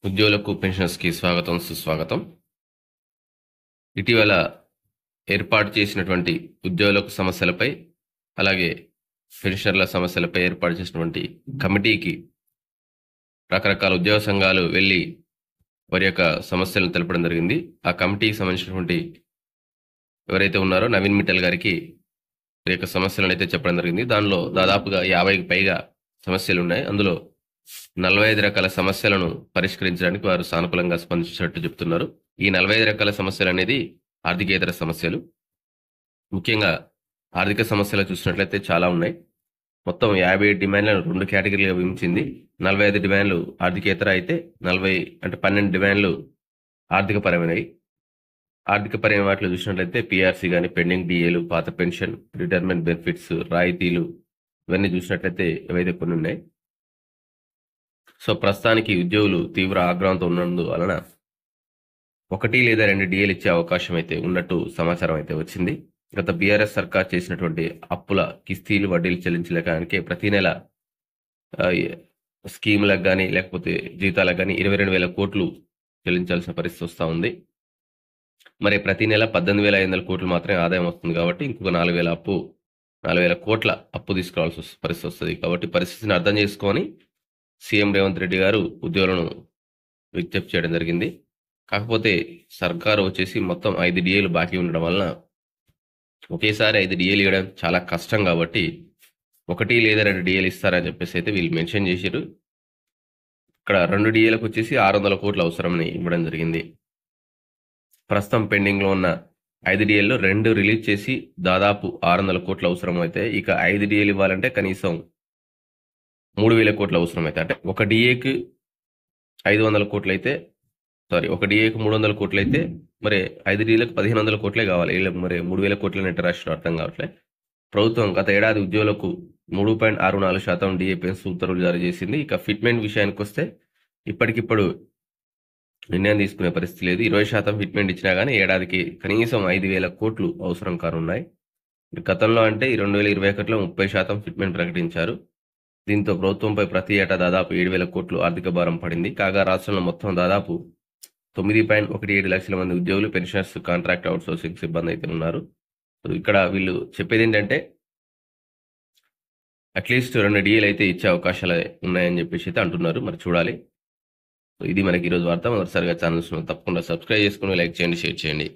ఉద్యోగులకు పెన్షనర్స్కి స్వాగతం సుస్వాగతం. ఇటీవల ఏర్పాటు చేసినటువంటి ఉద్యోగులకు సమస్యలపై అలాగే పెన్షనర్ల సమస్యలపై ఏర్పాటు చేసినటువంటి కమిటీకి రకరకాల ఉద్యోగ సంఘాలు వెళ్ళి వారి యొక్క సమస్యలను తెలపడం జరిగింది. ఆ కమిటీకి సంబంధించినటువంటి ఎవరైతే ఉన్నారో నవీన్ మిట్టల్ గారికి వారి యొక్క సమస్యలను అయితే చెప్పడం జరిగింది. దానిలో దాదాపుగా 50కి పైగా సమస్యలు ఉన్నాయి. అందులో 45 రకాల సమస్యలను పరిష్కరించడానికి వారు సానుకూలంగా స్పందించినట్టు చెప్తున్నారు. ఈ 45 రకాల సమస్యలు అనేది ఆర్థికేతర సమస్యలు. ముఖ్యంగా ఆర్థిక సమస్యలు చూసినట్లయితే చాలా ఉన్నాయి. మొత్తం 57 డిమాండ్లను 2 కేటగిరీలుగా విభజించింది. 45 డిమాండ్లు ఆర్థికేతర అయితే 12 డిమాండ్లు ఆర్థిక పరమైనవి. ఆర్థిక పరమైన వాటిలో చూసినట్లయితే పిఆర్సీ కానీ, పెండింగ్ డిఏలు, పాత పెన్షన్, రిటైర్మెంట్ బెనిఫిట్స్, రాయితీలు ఇవన్నీ చూసినట్లయితే ఏవైతే కొన్ని ఉన్నాయి. సో ప్రస్తుతానికి ఉద్యోగులు తీవ్ర ఆగ్రహంతో ఉన్నందువలన 1 లేదా 2 డిఏలు ఇచ్చే అవకాశం అయితే ఉన్నట్టు సమాచారం అయితే వచ్చింది. గత బీఆర్ఎస్ సర్కార్ చేసినటువంటి అప్పుల కిస్తీలు వడ్డీలు చెల్లించలేకానికే ప్రతి నెల స్కీములకు కానీ లేకపోతే జీతాలకు కానీ 22,000 కోట్లు చెల్లించాల్సిన పరిస్థితి వస్తూ ఉంది. మరి ప్రతి నెల 18,500 కోట్లు మాత్రమే ఆదాయం వస్తుంది కాబట్టి ఇంకొక 4,000 కోట్ల అప్పు తీసుకోవాల్సిన పరిస్థితి వస్తుంది. కాబట్టి పరిస్థితిని అర్థం చేసుకొని సీఎం రేవంత్ రెడ్డి గారు ఉద్యోగులను విజ్ఞప్తి చేయడం జరిగింది. కాకపోతే సర్కారు వచ్చేసి మొత్తం 5 డిఏలు బాకీ ఉండడం వలన ఒకేసారి 5 డిఏలు ఇవ్వడం చాలా కష్టం కాబట్టి 1 లేదా 2 డిఏలు ఇస్తారని చెప్పేసి అయితే వీళ్ళు మెన్షన్ చేశారు. ఇక్కడ 2 డిఏలకు వచ్చేసి 600 కోట్ల అవసరమని ఇవ్వడం జరిగింది. ప్రస్తుతం పెండింగ్లో ఉన్న 5 డిఏల్లో 2 రిలీజ్ చేసి దాదాపు 600 కోట్ల అవసరం అయితే, ఇక 5 డిఏలు ఇవ్వాలంటే కనీసం 3,000 కోట్ల అవసరం అయితే, అంటే ఒక డిఏకి 500 కోట్లు అయితే ఒక డిఏకి 300 కోట్లు అయితే మరి 5 డిఏలకు 1,500 కోట్లే కావాలి. వీళ్ళకి మరి 3,000 కోట్ల ఇంటరాక్షన్ అర్థం కావట్లే. ప్రభుత్వం గత ఏడాది ఉద్యోగులకు 3.64% డిఏ పెంచుతూ ఉత్తర్వులు జారీ చేసింది. ఇక ఫిట్మెంట్ విషయానికి వస్తే ఇప్పటికిప్పుడు నిర్ణయం తీసుకునే పరిస్థితి లేదు. 20% ఫిట్మెంట్ ఇచ్చినా కానీ ఏడాదికి కనీసం 5,000 కోట్లు అవసరం కానున్నాయి. గతంలో అంటే 2021లో 30% ఫిట్మెంట్ ప్రకటించారు. దీంతో ప్రభుత్వంపై ప్రతి ఏటా దాదాపు 7,000 కోట్లు ఆర్థిక భారం పడింది. కాగా రాష్ట్రంలో మొత్తం దాదాపు 9.17 లక్షల మంది ఉద్యోగులు, పెన్షనర్స్, కాంట్రాక్ట్ అవుట్సోర్సింగ్ సిబ్బంది అయితే ఉన్నారు. ఇక్కడ వీళ్ళు చెప్పేది ఏంటంటే అట్లీస్ట్ 2 డిఏలు అయితే ఇచ్చే అవకాశాలు ఉన్నాయని చెప్పేసి అయితే అంటున్నారు. మరి చూడాలి. ఇది మనకి ఈరోజు వార్త. మొదటిసారిగా ఛానల్స్ తప్పకుండా సబ్స్క్రైబ్ చేసుకుని లైక్ చేయండి, షేర్ చేయండి.